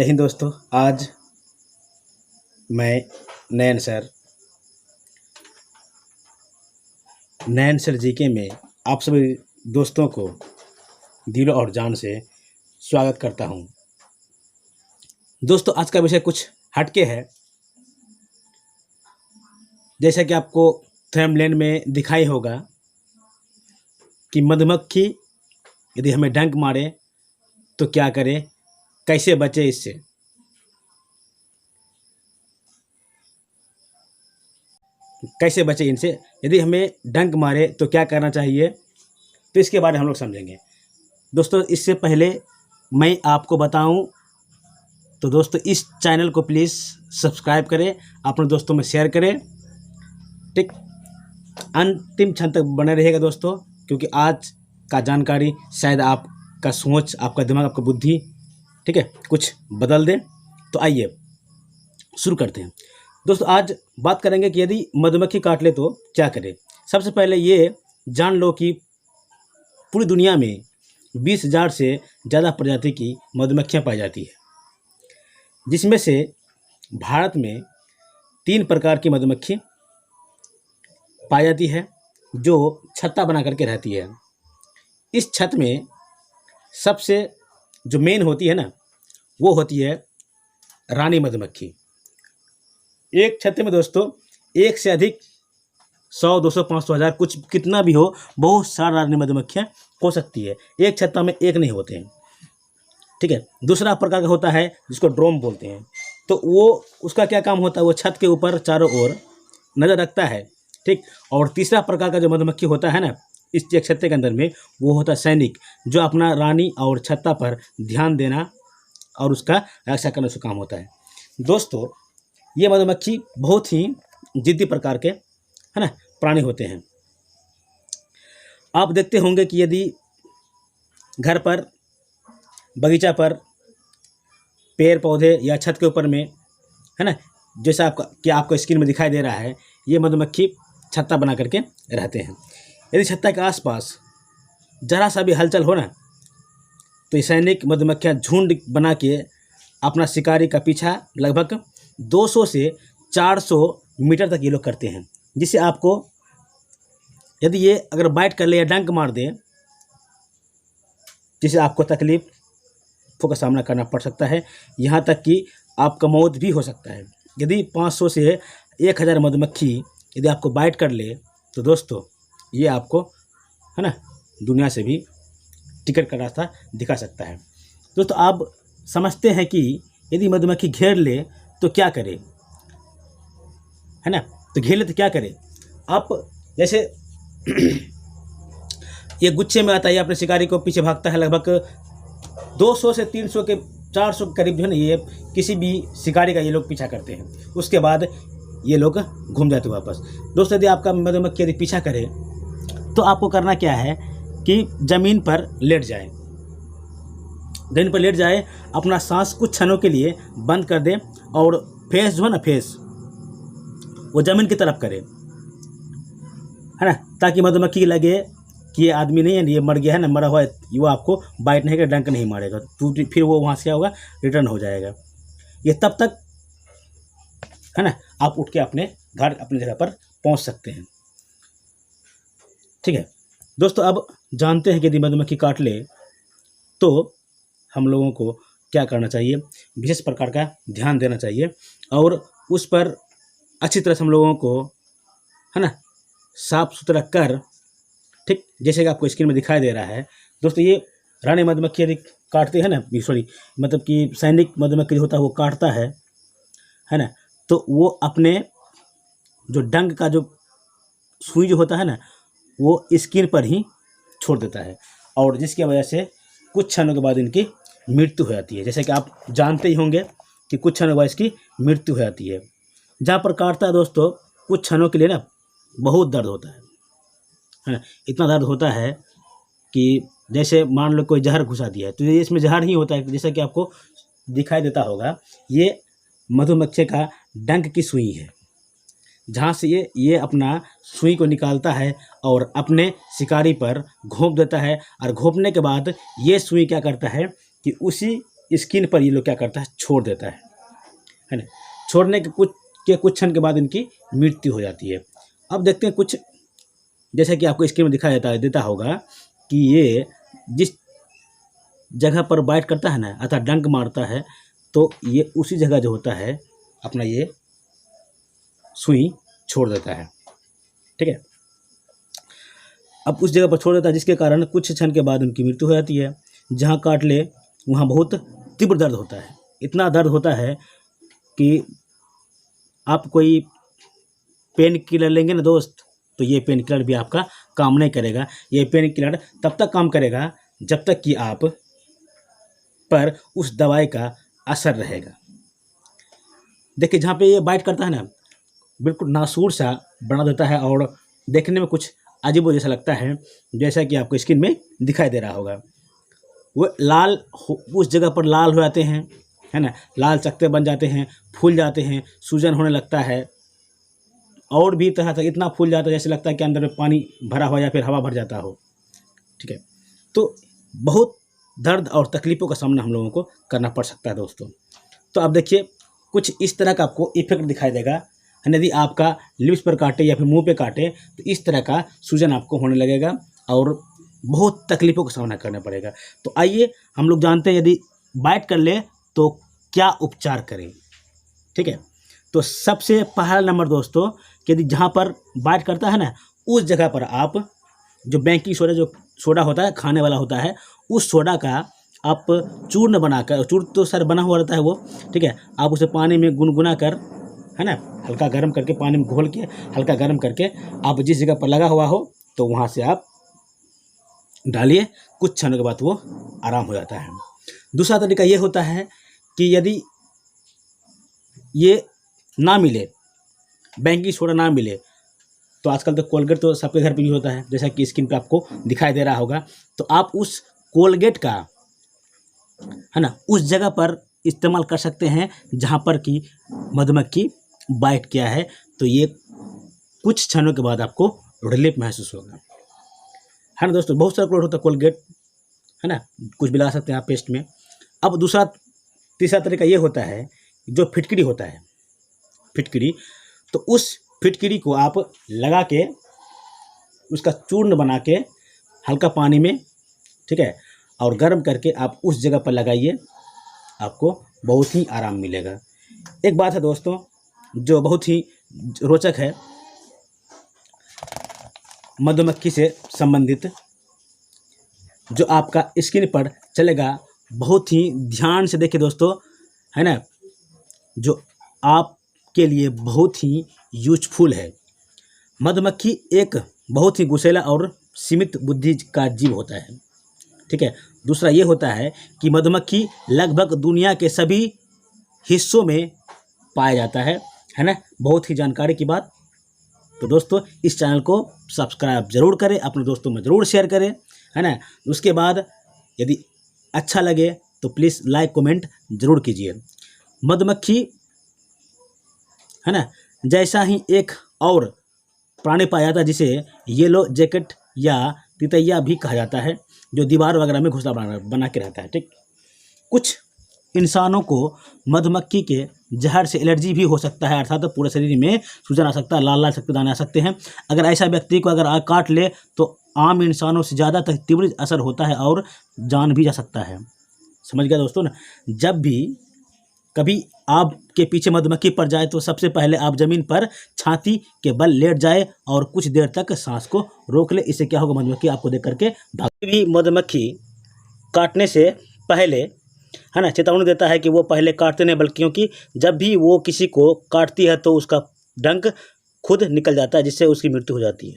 जय हिंद दोस्तों। आज मैं नयन सर जीके में आप सभी दोस्तों को दिल और जान से स्वागत करता हूं। दोस्तों, आज का विषय कुछ हटके है। जैसा कि आपको थंबनेल में दिखाई होगा कि मधुमक्खी यदि हमें डंक मारे तो क्या करें, कैसे बचे इससे। कैसे बचे इनसे, यदि हमें डंक मारे तो क्या करना चाहिए, तो इसके बारे में हम लोग समझेंगे। दोस्तों, इससे पहले मैं आपको बताऊं तो दोस्तों, इस चैनल को प्लीज़ सब्सक्राइब करें, अपने दोस्तों में शेयर करें। ठीक, अंतिम क्षण तक बने रहिएगा दोस्तों, क्योंकि आज का जानकारी शायद आपका सोच, आपका दिमाग, आपका बुद्धि, ठीक है, कुछ बदल दे। तो आइए शुरू करते हैं। दोस्तों, आज बात करेंगे कि यदि मधुमक्खी काट ले तो क्या करें। सबसे पहले ये जान लो कि पूरी दुनिया में 20,000 से ज़्यादा प्रजाति की मधुमक्खियाँ पाई जाती है, जिसमें से भारत में 3 प्रकार की मधुमक्खी पाई जाती है जो छत्ता बना करके रहती है। इस छत में सबसे जो मेन होती है ना, वो होती है रानी मधुमक्खी। एक छत्ते में दोस्तों एक से अधिक 100, 200, 500, 1000 कुछ कितना भी हो, बहुत सारी रानी मधुमक्खियाँ हो सकती है। एक छत्ता में एक नहीं होते हैं, ठीक है। दूसरा प्रकार का होता है जिसको ड्रोन बोलते हैं। तो वो उसका क्या काम होता है, वो छत के ऊपर चारों ओर नज़र रखता है, ठीक। और तीसरा प्रकार का जो मधुमक्खी होता है ना, इस एक छत्ते के अंदर में, वो होता है सैनिक, जो अपना रानी और छत्ता पर ध्यान देना और उसका रक्षा करना उसका काम होता है। दोस्तों, ये मधुमक्खी बहुत ही जिद्दी प्रकार के है ना प्राणी होते हैं। आप देखते होंगे कि यदि घर पर, बगीचा पर, पेड़ पौधे या छत के ऊपर में, है ना, जैसा आपको स्क्रीन में दिखाई दे रहा है, ये मधुमक्खी छत्ता बना करके रहते हैं। यदि छत्ता के आसपास जरा सा भी हलचल हो ना, तो ये सैनिक मधुमक्खियाँ झुंड बना के अपना शिकारी का पीछा लगभग 200 से 400 मीटर तक ये लोग करते हैं, जिससे आपको यदि ये अगर बाइट कर ले या डंक मार दे, जिससे आपको तकलीफों का सामना करना पड़ सकता है, यहाँ तक कि आपका मौत भी हो सकता है। यदि 500 से 1000 मधुमक्खी यदि आपको बाइट कर ले तो दोस्तों, ये आपको है ना दुनिया से भी टिकट का रास्ता दिखा सकता है। दोस्तों, आप समझते हैं कि यदि मधुमक्खी घेर ले तो क्या करें, है ना। तो घेर ले तो क्या करें। आप जैसे ये गुच्छे में आता है, अपने शिकारी को पीछे भागता है, लगभग 200 से 300 के 400 के करीब जो है ना, ये किसी भी शिकारी का ये लोग पीछा करते हैं। उसके बाद ये लोग घूम जाते हैं वापस। दोस्तों, यदि आपका मधुमक्खी यदि पीछा करे तो आपको करना क्या है कि ज़मीन पर लेट जाए, ज़मीन पर लेट जाए, अपना सांस कुछ क्षणों के लिए बंद कर दे और फेस जो है ना, फेस वो ज़मीन की तरफ करे, है ना, ताकि मधुमक्खी लगे कि ये आदमी नहीं है, ये मर गया है ना, मरा हुआ है, वो आपको बाइट नहीं करेगा, डंक नहीं मारेगा, तो फिर वो वहाँ से क्या होगा, रिटर्न हो जाएगा। ये तब तक है ना आप उठ के अपने घर, अपनी जगह पर पहुँच सकते हैं, ठीक है। दोस्तों, अब जानते हैं कि यदि मधुमक्खी काट ले तो हम लोगों को क्या करना चाहिए। विशेष प्रकार का ध्यान देना चाहिए और उस पर अच्छी तरह से हम लोगों को है ना साफ सुथरा कर, ठीक, जैसे कि आपको स्क्रीन में दिखाई दे रहा है। दोस्तों, ये रानी मधुमक्खी यदि काटते हैं ना, सॉरी मतलब कि सैनिक मधुमक्खी होता है वो काटता है ना, तो वो अपने जो डंक का जो सुई जो होता है ना, वो स्किन पर ही छोड़ देता है, और जिसकी वजह से कुछ क्षणों के बाद इनकी मृत्यु हो जाती है। जैसे कि आप जानते ही होंगे कि कुछ क्षणों के बाद इसकी मृत्यु हो जाती है। जहाँ पर काटता है दोस्तों, कुछ क्षणों के लिए ना बहुत दर्द होता है ना, इतना दर्द होता है कि जैसे मान लो कोई जहर घुसा दिया है, तो ये इसमें जहर नहीं होता है, जैसा कि आपको दिखाई देता होगा, ये मधुमक्खी का डंक की सुई है, जहाँ से ये अपना सुई को निकालता है और अपने शिकारी पर घोंप देता है। और घोंपने के बाद ये सुई क्या करता है कि उसी स्किन पर ये लोग क्या करता है, छोड़ देता है ना। छोड़ने के कुछ क्षण के बाद इनकी मृत्यु हो जाती है। अब देखते हैं कुछ, जैसा कि आपको स्क्रीन में दिखाया देता होगा कि ये जिस जगह पर बाइट करता है ना, अर्थात डंक मारता है, तो ये उसी जगह जो होता है अपना ये सुई छोड़ देता है, ठीक है। अब उस जगह पर छोड़ देता है जिसके कारण कुछ क्षण के बाद उनकी मृत्यु हो जाती है। जहाँ काट ले वहाँ बहुत तीव्र दर्द होता है, इतना दर्द होता है कि आप कोई पेन किलर लेंगे ना दोस्त, तो ये पेन किलर भी आपका काम नहीं करेगा। ये पेन किलर तब तक काम करेगा जब तक कि आप पर उस दवाई का असर रहेगा। देखिए जहाँ पे ये बाइट करता है ना, बिल्कुल नासूर सा बना देता है और देखने में कुछ अजीब जैसा लगता है, जैसा कि आपको स्क्रीन में दिखाई दे रहा होगा। वो लाल उस जगह पर लाल हो जाते हैं, है ना, लाल चकत्ते बन जाते हैं, फूल जाते हैं, सूजन होने लगता है और भी तरह तरह इतना फूल जाता है जैसे लगता है कि अंदर में पानी भरा हो या फिर हवा भर जाता हो, ठीक है। तो बहुत दर्द और तकलीफ़ों का सामना हम लोगों को करना पड़ सकता है दोस्तों। तो अब देखिए कुछ इस तरह का आपको इफेक्ट दिखाई देगा, यदि आपका लिप्स पर काटे या फिर मुंह पे काटे तो इस तरह का सूजन आपको होने लगेगा और बहुत तकलीफ़ों का सामना करना पड़ेगा। तो आइए हम लोग जानते हैं यदि बाइट कर ले तो क्या उपचार करें, ठीक है। तो सबसे पहला नंबर दोस्तों, कि यदि जहाँ पर बाइट करता है ना, उस जगह पर आप जो बेकिंग सोडा, जो सोडा होता है खाने वाला होता है, उस सोडा का आप चूर्ण बनाकर, चूर्ण तो सर बना हुआ रहता है वो, ठीक है, आप उसे पानी में गुनगुना कर, है ना, हल्का गर्म करके, पानी में घोल के हल्का गर्म करके आप जिस जगह पर लगा हुआ हो तो वहाँ से आप डालिए, कुछ क्षणों के बाद वो आराम हो जाता है। दूसरा तरीका ये होता है कि यदि ये ना मिले, बेकिंग सोडा ना मिले, तो आजकल तो कोलगेट तो सबके घर पे भी होता है, जैसा कि स्क्रीन पे आपको दिखाई दे रहा होगा। तो आप उस कोलगेट का, है ना, उस जगह पर इस्तेमाल कर सकते हैं जहाँ पर कि मधुमक्खी बाइट किया है। तो ये कुछ क्षणों के बाद आपको रिलीफ महसूस होगा, है ना दोस्तों। बहुत सारा कोलगेट होता है, कोलगेट, है ना, कुछ भी लगा सकते हैं आप पेस्ट में। अब तीसरा तरीका ये होता है, जो फिटकरी होता है, फिटकरी, तो उस फिटकरी को आप लगा के उसका चूर्ण बना के हल्का पानी में, ठीक है, और गर्म करके आप उस जगह पर लगाइए, आपको बहुत ही आराम मिलेगा। एक बात है दोस्तों जो बहुत ही रोचक है मधुमक्खी से संबंधित, जो आपका स्क्रीन पर चलेगा, बहुत ही ध्यान से देखिए दोस्तों, है ना, जो आपके लिए बहुत ही यूजफुल है। मधुमक्खी एक बहुत ही गुस्सैला और सीमित बुद्धि का जीव होता है, ठीक है। दूसरा ये होता है कि मधुमक्खी लगभग दुनिया के सभी हिस्सों में पाया जाता है ना, बहुत ही जानकारी की बात। तो दोस्तों इस चैनल को सब्सक्राइब जरूर करें, अपने दोस्तों में ज़रूर शेयर करें, है ना। उसके बाद यदि अच्छा लगे तो प्लीज़ लाइक कमेंट ज़रूर कीजिए। मधुमक्खी, है ना, जैसा ही एक और प्राणी पाया जाता है जिसे येलो जैकेट या तितैया भी कहा जाता है, जो दीवार वगैरह में घोंसला बना के रहता है, ठीक। कुछ इंसानों को मधुमक्खी के जहर से एलर्जी भी हो सकता है, अर्थात पूरे शरीर में सूजन आ सकता है, लाल लाल शक्ति दाने आ सकते हैं। अगर ऐसा व्यक्ति को अगर काट ले तो आम इंसानों से ज़्यादा तीव्र असर होता है और जान भी जा सकता है। समझ गया दोस्तों ना। जब भी कभी आपके पीछे मधुमक्खी पड़ जाए तो सबसे पहले आप ज़मीन पर छाती के बल लेट जाए और कुछ देर तक सांस को रोक ले। इससे क्या होगा, मधुमक्खी आपको देख करके भाग भी। मधुमक्खी काटने से पहले, है ना, चेतावनी देता है कि वो पहले काटते नहीं, बल्कि क्योंकि जब भी वो किसी को काटती है तो उसका डंक खुद निकल जाता है, जिससे उसकी मृत्यु हो जाती है।